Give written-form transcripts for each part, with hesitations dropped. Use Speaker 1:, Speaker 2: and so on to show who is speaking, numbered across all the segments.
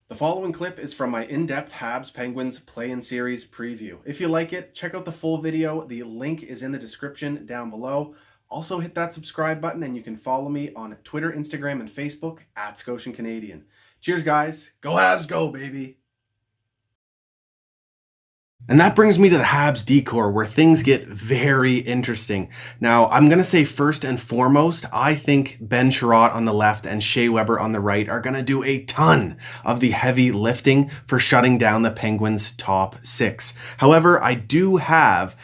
Speaker 1: The following clip is from my in-depth Habs Penguins play-in series preview. If you like it, check out the full video. The link is in the description down below. Also hit that subscribe button and you can follow me on Twitter, Instagram, and Facebook at ScotianCanadien. Cheers, guys. Go Habs, go, baby. And that brings me to the Habs decor, where things get very interesting. Now, I'm going to say first and foremost, I think Ben Chiarot on the left and Shea Weber on the right are going to do a ton of the heavy lifting for shutting down the Penguins' top six. However, I do have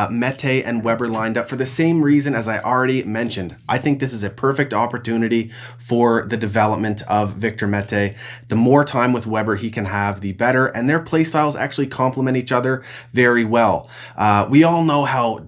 Speaker 1: Mete and Weber lined up for the same reason as I already mentioned. I think this is a perfect opportunity for the development of Victor Mete. The more time with Weber he can have, the better, and their play styles actually complement each other very well. We all know how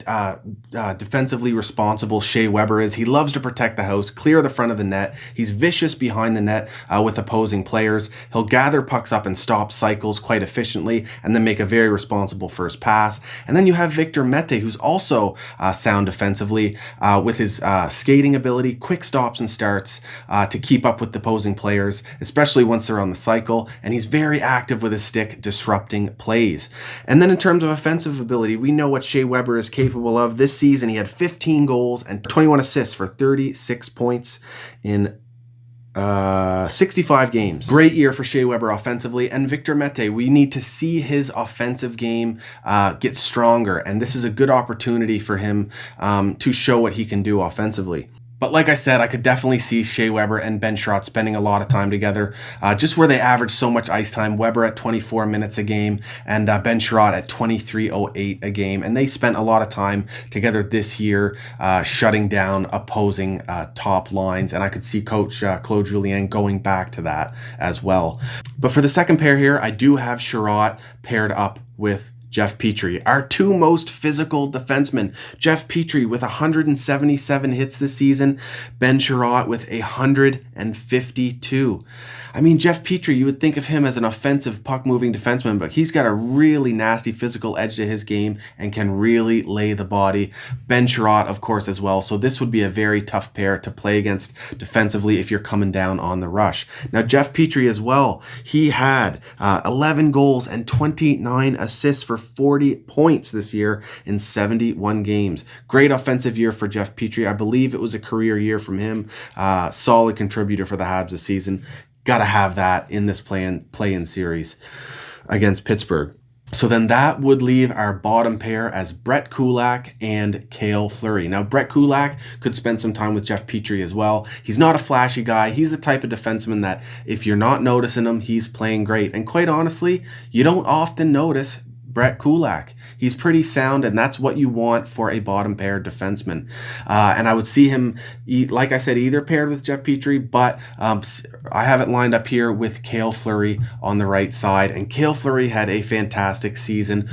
Speaker 1: defensively responsible Shea Weber is. He loves to protect the house, clear the front of the net. He's vicious behind the net with opposing players. He'll gather pucks up and stop cycles quite efficiently and then make a very responsible first pass. And then you have Victor Mete, who's also sound defensively with his skating ability, quick stops and starts to keep up with the opposing players, especially once they're on the cycle. And he's very active with his stick, disrupting plays. And then in terms of offensive ability, we know what Shea Weber is capable of. This season, he had 15 goals and 21 assists for 36 points in 65 games. Great year for Shea Weber offensively. And Victor Mete, we need to see his offensive game get stronger. And this is a good opportunity for him to show what he can do offensively. But like I said, I could definitely see Shea Weber and Ben Chiarot spending a lot of time together, just where they average so much ice time. Weber at 24 minutes a game and Ben Chiarot at 23:08 a game. And they spent a lot of time together this year shutting down opposing top lines. And I could see Coach Claude Julien going back to that as well. But for the second pair here, I do have Chiarot paired up with Jeff Petrie, our two most physical defensemen. Jeff Petrie with 177 hits this season, Ben Chiarot with 152. I mean, Jeff Petrie, you would think of him as an offensive puck-moving defenseman, but he's got a really nasty physical edge to his game and can really lay the body. Ben Chiarot, of course, as well. So this would be a very tough pair to play against defensively if you're coming down on the rush. Now, Jeff Petrie as well, he had 11 goals and 29 assists for 40 points this year in 71 games. Great offensive year for Jeff Petrie. I believe it was a career year from him. Solid contributor for the Habs this season. Got to have that in this play-in series against Pittsburgh. So then that would leave our bottom pair as Brett Kulak and Cale Fleury. Now, Brett Kulak could spend some time with Jeff Petrie as well. He's not a flashy guy. He's the type of defenseman that if you're not noticing him, he's playing great. And quite honestly, you don't often notice Brett Kulak. He's pretty sound, and that's what you want for a bottom pair defenseman. And I would see him, like I said, either paired with Jeff Petrie, but I have it lined up here with Cale Fleury on the right side. And Cale Fleury had a fantastic season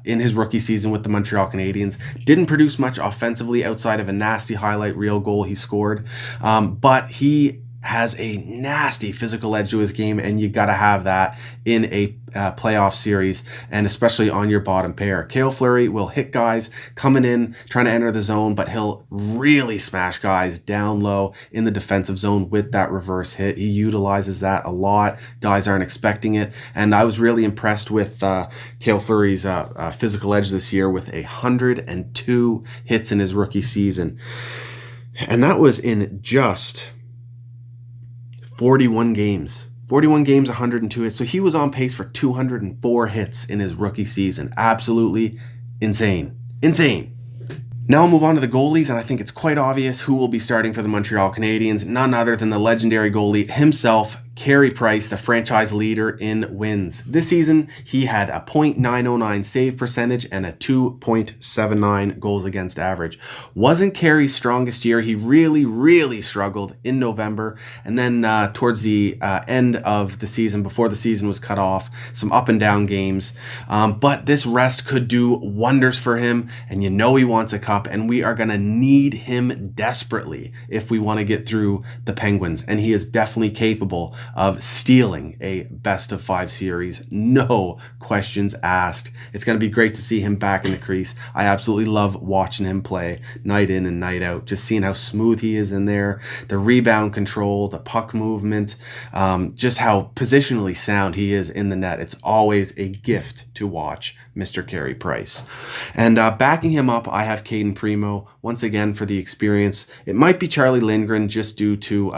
Speaker 1: in his rookie season with the Montreal Canadiens. Didn't produce much offensively outside of a nasty highlight reel goal he scored, but he has a nasty physical edge to his game, and you got to have that in a playoff series, and especially on your bottom pair. Cale Fleury will hit guys coming in, trying to enter the zone, but he'll really smash guys down low in the defensive zone with that reverse hit. He utilizes that a lot. Guys aren't expecting it, and I was really impressed with Cale Fleury's physical edge this year with 102 hits in his rookie season. And that was in just 41 games. 41 games, 102 hits. So he was on pace for 204 hits in his rookie season. Absolutely insane. Insane. Now I'll move on to the goalies, and I think it's quite obvious who will be starting for the Montreal Canadiens. None other than the legendary goalie himself, Carey Price, the franchise leader in wins. This season, he had a .909 save percentage and a 2.79 goals against average. Wasn't Carey's strongest year. He really struggled in November, and then towards the end of the season, before the season was cut off, some up and down games. But this rest could do wonders for him, and you know he wants a cup, and we are going to need him desperately if we want to get through the Penguins, and he is definitely capable of stealing a best-of-5 series. No questions asked. It's going to be great to see him back in the crease. I absolutely love watching him play night in and night out. Just seeing how smooth he is in there, the rebound control, the puck movement, just how positionally sound he is in the net. It's always a gift to watch Mr. Carey Price. And backing him up, I have Caden Primo, once again for the experience. It might be Charlie Lindgren just due to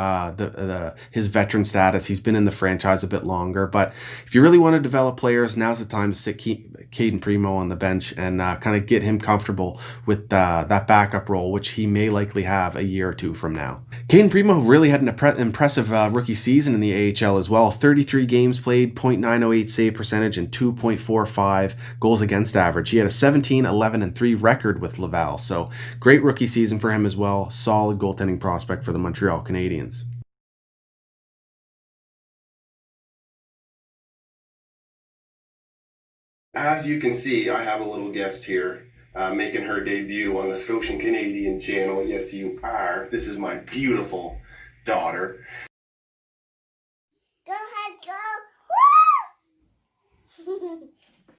Speaker 1: his veteran status. He's been in the franchise a bit longer, but if you really want to develop players, now's the time to sit Caden Primo on the bench and kind of get him comfortable with that backup role, which he may likely have a year or two from now. Caden Primo really had an impressive rookie season in the AHL as well. 33 games played, .908 save percentage, and 2.45 goals against average. He had a 17, 11, and 3 record with Laval, so great rookie season for him as well. Solid goaltending prospect for the Montreal Canadiens.
Speaker 2: As you can see, I have a little guest here making her debut on the ScotianCanadien channel. Yes, you are. This is my beautiful daughter.
Speaker 3: Go ahead, go! Woo!